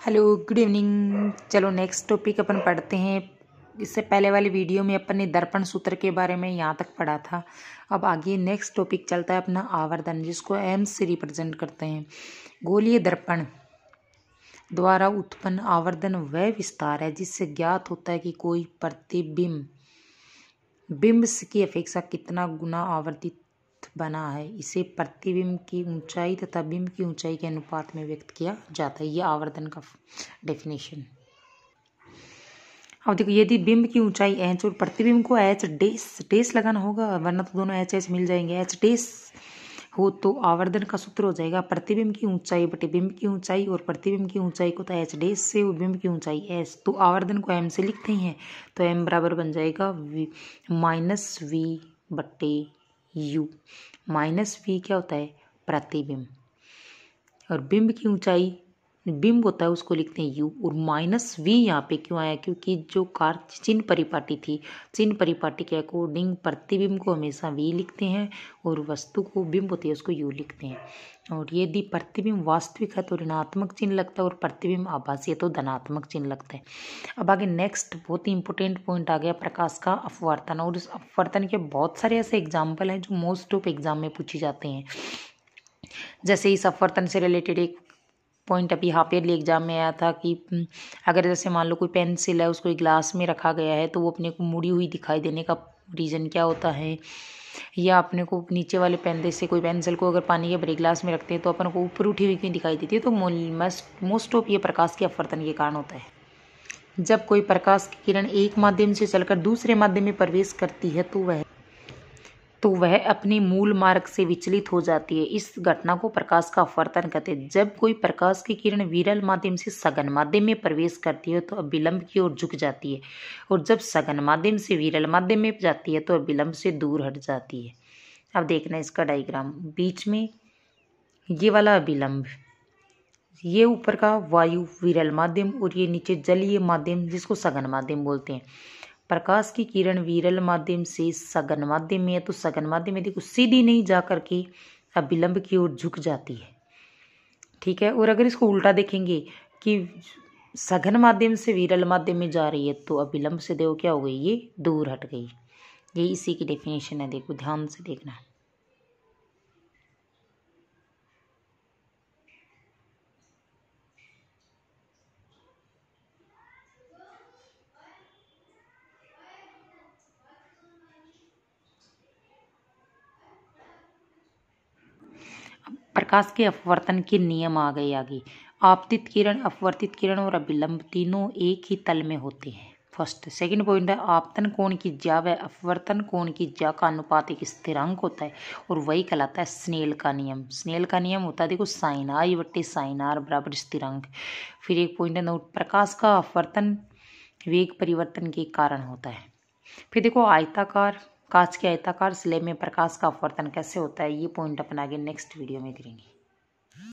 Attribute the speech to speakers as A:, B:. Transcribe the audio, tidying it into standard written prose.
A: Hello good evening. चलो next topic अपन पढ़ते हैं। इससे पहले वाली वीडियो में अपन ने दर्पण सूत्र के बारे में यहाँ तक पढ़ा था। अब आगे नेक्स्ट टॉपिक चलता है अपना आवर्धन, जिसको एम से रिप्रेजेंट करते हैं। गोलीय दर्पण द्वारा उत्पन्न आवर्धन वह विस्तार है जिससे ज्ञात होता है कि कोई प्रतिबिंब बिंब की अपेक्षा कितना गुना आवर्तित बना है। इसे प्रतिबिंब की ऊंचाई तथा बिंब की ऊंचाई के अनुपात में व्यक्त किया जाता है। यह आवर्धन का डेफिनेशन। अब देखो, यदि बिंब की ऊंचाई h और प्रतिबिंब को h डेस लगाना होगा, वरना तो दोनों h मिल जाएंगे। h डेस हो तो आवर्धन का सूत्र हो जाएगा प्रतिबिंब की ऊंचाई बटे बिंब की ऊंचाई, और प्रतिबिंब की ऊंचाई को तो h डेस से और बिंब की ऊंचाई s, तो आवर्धन को m से लिखते हैं तो m बराबर बन जाएगा -v बटे u। -v क्या होता है? प्रतिबिंब। और बिंब की ऊंचाई बिंब होता है, उसको लिखते हैं u। और -v यहाँ पे क्यों आया? क्योंकि जो कार्य चिन्ह परिपाटी थी, चिन्ह परिपाटी के अकॉर्डिंग प्रतिबिंब को हमेशा v लिखते हैं और वस्तु को बिंब होती है उसको u लिखते हैं। और यदि प्रतिबिंब वास्तविक है तो ऋणात्मक चिन्ह लगता है, और प्रतिबिंब आभासी है तो धनात्मक चिन्ह लगता है। अब आगे नेक्स्ट बहुत ही इंपॉर्टेंट पॉइंट आ गया, प्रकाश का अपवर्तन। और इस अपवर्तन के बहुत सारे ऐसे एग्जाम्पल हैं जो मोस्ट ऑफ एग्जाम में पूछे जाते हैं। जैसे इस अपवर्तन से रिलेटेड एक पॉइंट अभी हाफ ईयरली एग्जाम में आया था कि अगर जैसे मान लो कोई पेंसिल है, उसको एक ग्लास में रखा गया है, तो वो अपने को मुड़ी हुई दिखाई देने का रीज़न क्या होता है। या अपने को नीचे वाले पेंदे से कोई पेंसिल को अगर पानी के भरे ग्लास में रखते हैं तो अपन को ऊपर उठी हुई क्यों दिखाई देती है? तो मोस्ट ऑफ ये प्रकाश के अपवर्तन के कारण होता है। जब कोई प्रकाश की किरण एक माध्यम से चलकर दूसरे माध्यम में प्रवेश करती है तो वह अपने मूल मार्ग से विचलित हो जाती है। इस घटना को प्रकाश का अपवर्तन कहते हैं। जब कोई प्रकाश की किरण विरल माध्यम से सघन माध्यम में प्रवेश करती है तो अभिलंब की ओर झुक जाती है, और जब सघन माध्यम से विरल माध्यम में जाती है तो अभिलंब से दूर हट जाती है। अब देखना इसका डायग्राम। बीच में ये वाला अभिलंब, ये ऊपर का वायु विरल माध्यम, और ये नीचे जलीय माध्यम जिसको सघन माध्यम बोलते हैं। प्रकाश की किरण विरल माध्यम से सघन माध्यम में है तो सघन माध्यम में देखो सीधी नहीं जा करके अभिलंब की ओर झुक जाती है, ठीक है। और अगर इसको उल्टा देखेंगे कि सघन माध्यम से विरल माध्यम में जा रही है तो अभिलंब से देखो क्या हो गई, ये दूर हट गई। ये इसी की डेफिनेशन है, देखो ध्यान से देखना। प्रकाश के अपवर्तन के नियम आ गए आगे। आपतित किरण, अपवर्तित किरण और अभिलंब तीनों एक ही तल में होते हैं। फर्स्ट। सेकंड पॉइंट है आपतन कोण की ज्या व अपवर्तन कोण की ज्या का अनुपात एक स्थिरांक होता है, और वही कहलाता है स्नेल का नियम। स्नेल का नियम होता है देखो साइन आई बट्टे साइन आर बराबर स्थिरांक। फिर एक पॉइंट है नोट, प्रकाश का अपवर्तन वेग परिवर्तन के कारण होता है। फिर देखो आयताकार, कांच के आयताकार स्लैब में प्रकाश का अपवर्तन कैसे होता है, ये पॉइंट अपन आगे नेक्स्ट वीडियो में करेंगे।